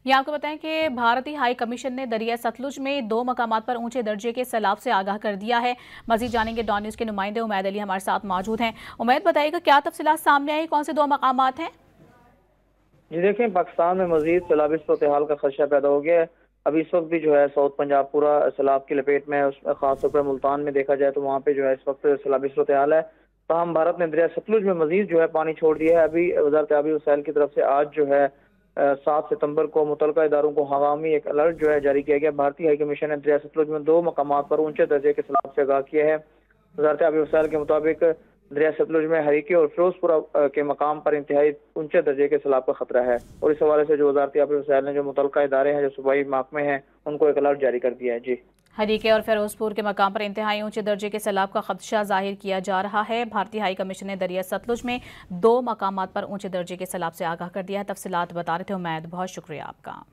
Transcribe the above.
ये आपको बताएं कि भारतीय हाई कमीशन ने दरिया सतलुज में 2 मकामात पर ऊंचे दर्जे के सैलाब से आगाह कर दिया है। मजीद जानेंगे डॉन न्यूज़ के नुमाइंदे उमैद अली हमारे साथ मौजूद हैं। उमैद, बताइएगा क्या तफसीलात सामने आई, कौन से 2 मकामात हैं? जी देखें, पाकिस्तान में मजीद सैलाबी सूरत-ए-हाल का खदशा पैदा हो गया है। अभी इस वक्त भी जो है साउथ पंजाब पूरा सैलाब की लपेट में है। उसमें खासतौर पर मुल्तान में देखा जाए तो वहाँ पे जो है इस वक्त सैलाबी सूरत-ए-हाल है। ताहम भारत ने दरिया सतलुज में मजीद जो है पानी छोड़ दिया है। अभी वज़ारत आबी वसाइल की तरफ से आज जो है 7 सितंबर को मुतलका इदारों को हंगामी एक अलर्ट जो है जारी किया गया। भारतीय हाई कमीशन ने दरिया सतलुज में 2 मकामात पर ऊंचे दर्जे के सैलाब से आगाह किया है। वज़ारत आबी वसाइल के मुताबिक दरिया सतलुज में हरीके और फिरोजपुरा के मकाम पर इंतहाई ऊंचे दर्जे के सैलाब का खतरा है। और इस हवाले से जो वज़ारत आबी वसाइल ने जो मुतलका इदारे हैं, जो सूबाई महकमे हैं, उनको एक अलर्ट जारी कर दिया है। जी, हरीके और फिरोजपुर के मकाम पर इंतहाई ऊंचे दर्जे के सैलाब का खदशा जाहिर किया जा रहा है। भारतीय हाई कमीशन ने दरिया सतलुज में 2 मकामात पर ऊंचे दर्जे के सैलाब से आगाह कर दिया है। तफसीलात बता रहे थे उमैद, बहुत शुक्रिया आपका।